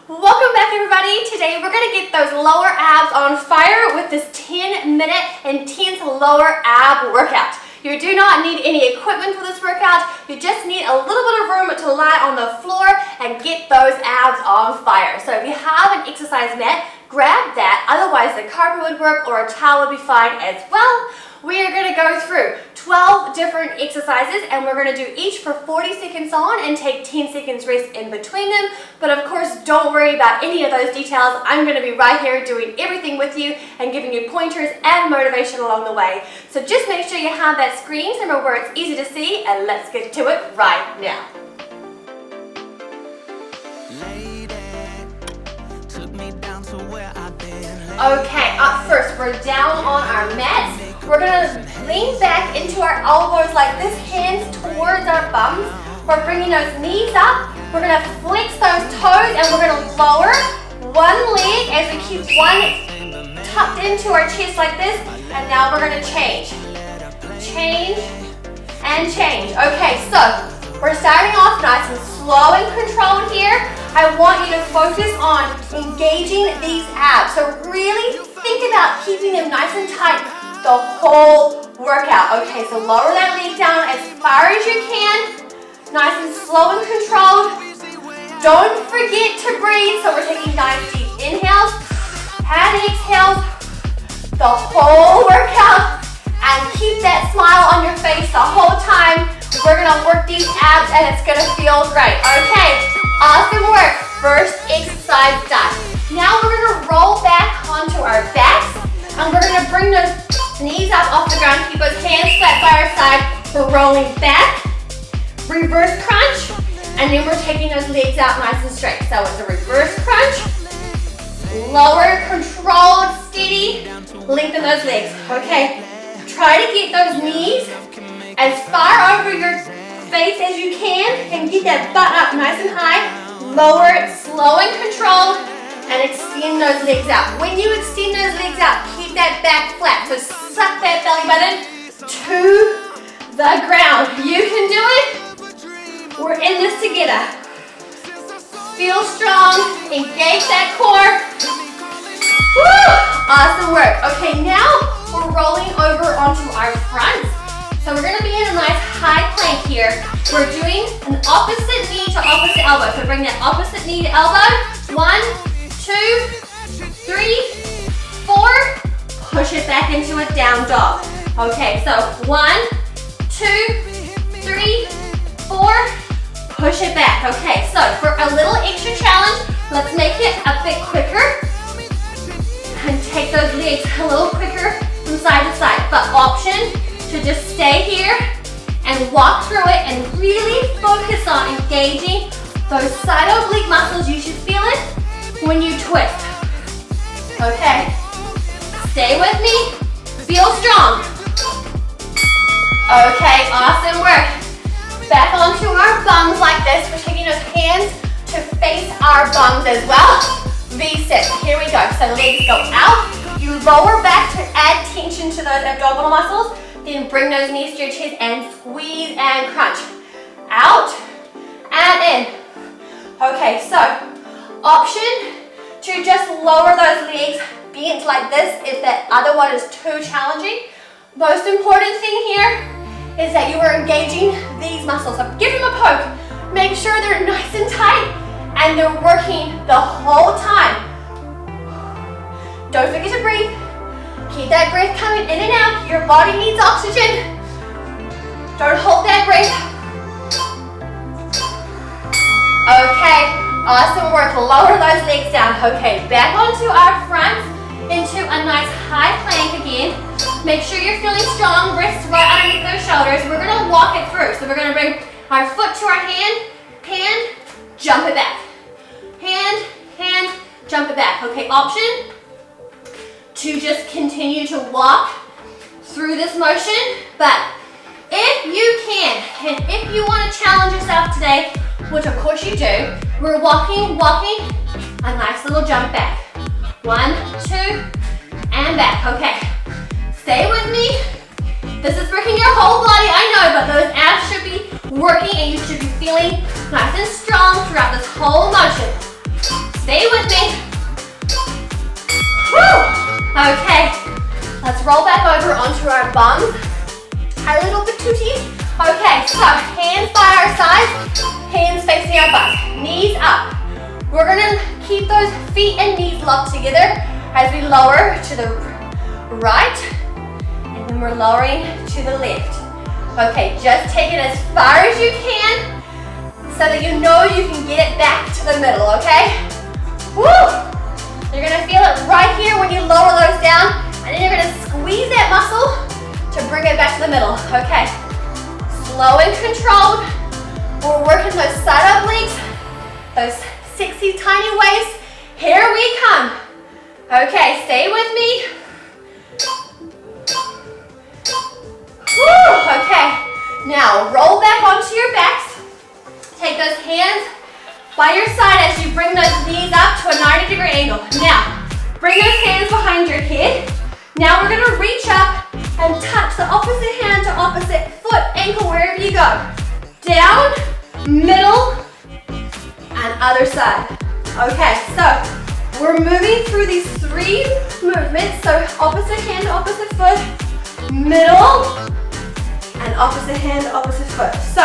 Welcome back, everybody. Today we're going to get those lower abs on fire with this 10-minute intense lower ab workout. You do not need any equipment for this workout. You just need a little bit of room to lie on the floor and get those abs on fire. So if you have an exercise mat, grab that. Otherwise, the carpet would work or a towel would be fine as well. We are going to go through 12 different exercises and we're going to do each for 40 seconds on and take 10 seconds rest in between them. But of course, don't worry about any of those details. I'm going to be right here doing everything with you and giving you pointers and motivation along the way. So just make sure you have that screen somewhere where it's easy to see, and let's get to it right now. Okay, up first, we're down on our mats. We're gonna lean back into our elbows like this, hands towards our bums. We're bringing those knees up. We're gonna flex those toes and we're gonna lower one leg as we keep one tucked into our chest like this. And now we're gonna change. Change and change. Okay, so we're starting off nice and slow and controlled here. I want you to focus on engaging these abs. So really think about keeping them nice and tight the whole workout. Okay, so lower that leg down as far as you can. Nice and slow and controlled. Don't forget to breathe. So we're taking nice deep inhales and exhales the whole workout. And keep that smile on your face the whole time. We're gonna work these abs and it's gonna feel great. Okay, awesome work. First exercise done. Now we're gonna roll back onto our backs and we're gonna bring those knees up off the ground. Keep those hands flat by our side. We're rolling back, reverse crunch, and then we're taking those legs out nice and straight. So it's a reverse crunch, lower, controlled, steady, lengthen those legs. Okay, try to get those knees as far over your face as you can and get that butt up nice and high. Lower it, slow and controlled, and extend those legs out. When you extend those legs out, keep that back flat. So suck that belly button to the ground. You can do it. We're in this together. Feel strong. Engage that core. Woo! Awesome work. Okay, now we're rolling over onto our fronts. So we're going to be in a nice high plank here. We're doing an opposite knee to opposite elbow. So bring that opposite knee to elbow. 1, 2, 3, 4. Push it back into a down dog. Okay, so 1, 2, 3, 4. Push it back. Okay, so for a little extra challenge, let's make it a bit quicker. And take those legs a little quicker from side to side. But option to just stay here and walk through it and really focus on engaging those side oblique muscles. You should feel it when you twist. Okay, stay with me, feel strong. Okay, awesome work. Back onto our bums like this. We're taking those hands to face our bums as well. V-sit, here we go. So legs go out, you lower back to add tension to those abdominal muscles. Then bring those knees to your chest and squeeze and crunch. Out and in. Okay, so option to just lower those legs bent like this if that other one is too challenging. Most important thing here is that you are engaging these muscles. So give them a poke. Make sure they're nice and tight and they're working the whole time. Don't forget to breathe. Keep that breath coming in and out. Your body needs oxygen. Don't hold that breath. Okay, awesome work. Lower those legs down. Okay, back onto our fronts into a nice high plank again. Make sure you're feeling strong. Wrists right underneath those shoulders. We're gonna walk it through. So we're gonna bring our foot to our hand, jump it back. Hand, jump it back. Okay, option to just continue to walk through this motion, but if you can, and if you want to challenge yourself today, which of course you do, we're walking, a nice little jump back. 1, 2, and back. Okay, stay with me. This is working your whole body, I know, but those abs should be working and you should be feeling nice and strong throughout this whole motion. Stay Okay, so hands by our sides, hands facing our butts, knees up. We're gonna keep those feet and knees locked together as we lower to the right, and then we're lowering to the left. Okay, just take it as far as you can so that you know you can get it back to the middle, okay? Woo! You're gonna feel it right here when you lower those down, and then you're gonna squeeze that muscle to bring it back to the middle, okay? Slow and controlled. We're working those side-up legs, those sexy tiny waists. Here we come. Okay, stay with me. Woo, okay. Now roll back onto your backs. Take those hands by your side as you bring those knees up to a 90-degree angle. Now, bring those hands behind your head. Now we're gonna reach up and touch the opposite hand to opposite foot, ankle, wherever you go. Down, middle, and other side. Okay, so we're moving through these 3 movements. So opposite hand, opposite foot, middle, and opposite hand, opposite foot. So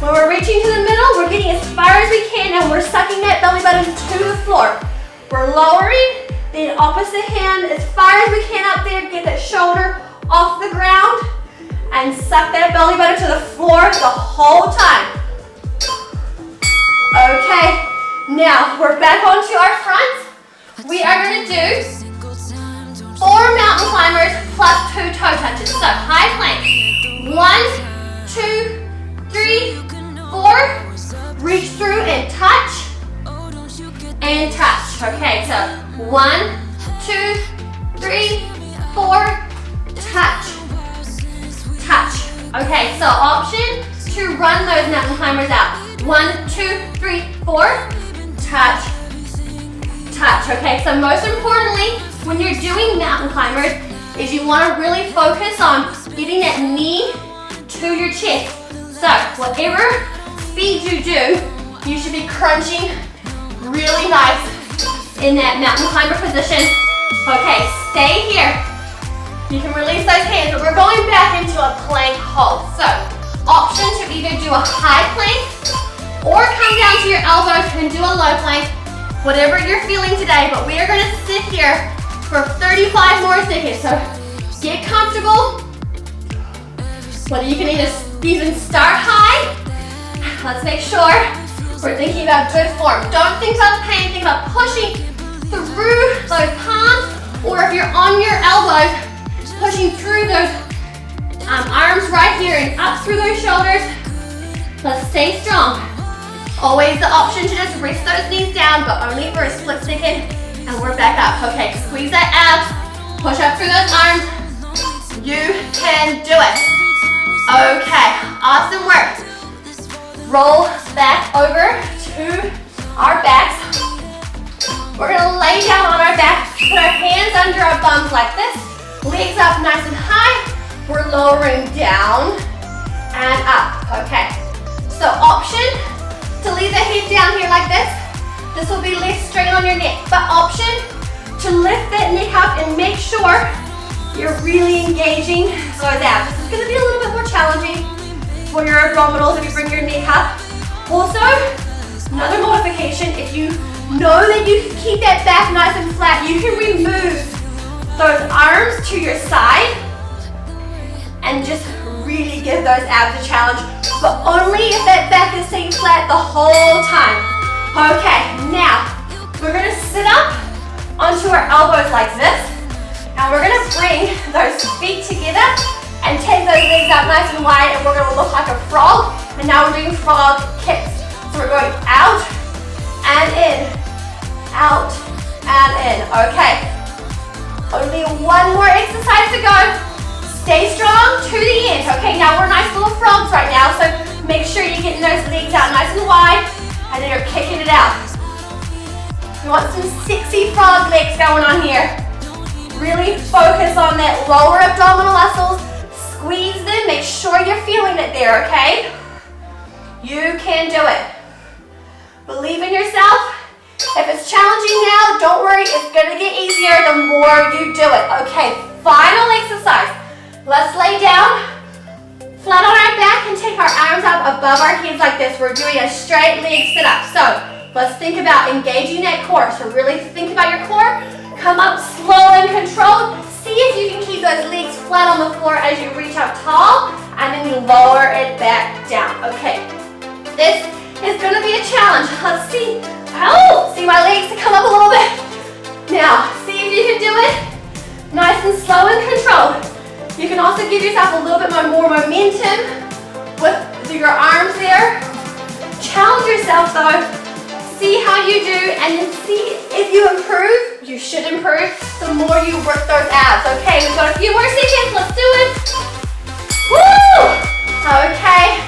when we're reaching to the middle, we're getting as far as we can and we're sucking that belly button to the floor. We're lowering the opposite hand as far as we can up there, get that shoulder off the ground, and suck that belly button to the floor the whole time. Okay, now we're back onto our front. We are gonna do 4 mountain climbers plus 2 toe touches. So high plank, 1, 2, 3, 4. Reach through and touch, and touch. Okay, so 1, 2, 3, 4, touch, touch. Okay, so option to run those mountain climbers out. 1, 2, 3, 4, touch, touch. Okay, so most importantly, when you're doing mountain climbers, is you want to really focus on getting that knee to your chest. So whatever speed you do, you should be crunching really nice in that mountain climber position. Okay, stay here. You can release those hands, but we're going back into a plank hold. So option to either do a high plank or come down to your elbows and do a low plank, whatever you're feeling today. But we are going to sit here for 35 more seconds. So get comfortable. Whether you can even start high. Let's make sure we're thinking about good form. Don't think about the pain, think about pushing through those palms, or if you're on your elbows, pushing through those arms right here and up through those shoulders. Let's stay strong. Always the option to just rest those knees down, but only for a split second, and we're back up. Okay, squeeze that abs, push up through those arms. You can do it. Okay, awesome work. Roll back over to our backs. We're gonna lay down on our backs, put our hands under our bums like this, legs up nice and high. We're lowering down and up, okay. So option to leave the head down here like this. This will be less strain on your neck, but option to lift that neck up and make sure you're really engaging those abs. This is gonna be a little bit more challenging for your abdominals if you bring your neck up. Also, another modification, if you know that you can keep that back nice and flat, you can remove those arms to your side and just really give those abs a challenge, but only if that back is staying flat the whole time. Okay, now we're gonna sit up onto our elbows like this, and we're gonna bring those feet together and take those legs out nice and wide, and we're gonna look like a frog. And now we're doing frog kicks. So we're going out and in, out and in. Okay, only one more exercise to go. Stay strong to the end. Okay, now we're nice little frogs right now, so make sure you're getting those legs out nice and wide, and then you're kicking it out. You want some sexy frog legs going on here. Really focus on that lower abdominal muscles. Squeeze them, make sure you're feeling it there, okay? You can do it. Believe in yourself. If it's challenging now, don't worry, it's gonna get easier the more you do it. Okay, final exercise. Let's lay down flat on our back and take our arms up above our heads like this. We're doing a straight leg sit up. So let's think about engaging that core. So really think about your core. Come up slow and controlled. See if you can keep those legs flat on the floor as you reach up tall, and then you lower it back down. Okay, this is going to be a challenge. Let's see. Oh, see my legs to come up a little bit. Now, see if you can do it. Nice and slow and controlled. You can also give yourself a little bit more momentum with your arms there. Challenge yourself though. See how you do, and then see if you improve. You should improve the more you work those abs. Okay, we've got a few more seconds. Let's do it. Woo! Okay,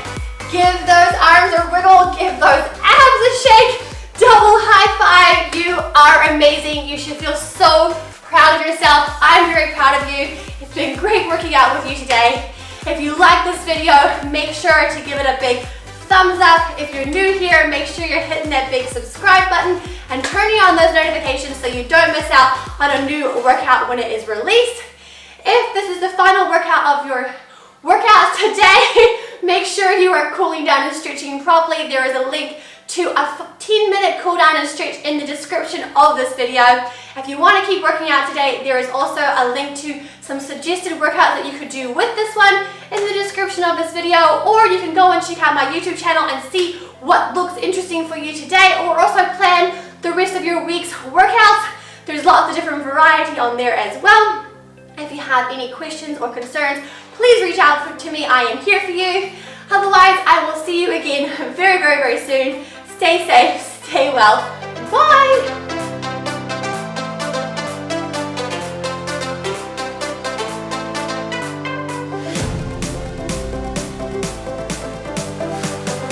give those arms a wiggle. Give those abs a shake. Double high five. You are amazing. You should feel so proud of yourself. I'm very proud of you. It's been great working out with you today. If you like this video, make sure to give it a big thumbs up. If you're new here, make sure you're hitting that big subscribe button and turning on those notifications so you don't miss out on a new workout when it is released. If this is the final workout of your workouts today, make sure you are cooling down and stretching properly. There is a link to a 15-minute cool down and stretch in the description of this video. If you want to keep working out today, there is also a link to some suggested workouts that you could do with this one in the description of this video, or you can go and check out my YouTube channel and see what looks interesting for you today, or also plan the rest of your week's workouts. There's lots of different variety on there as well. If you have any questions or concerns, please reach out to me. I am here for you. Otherwise, I will see you again very, very, very soon. Stay safe, stay well. Bye!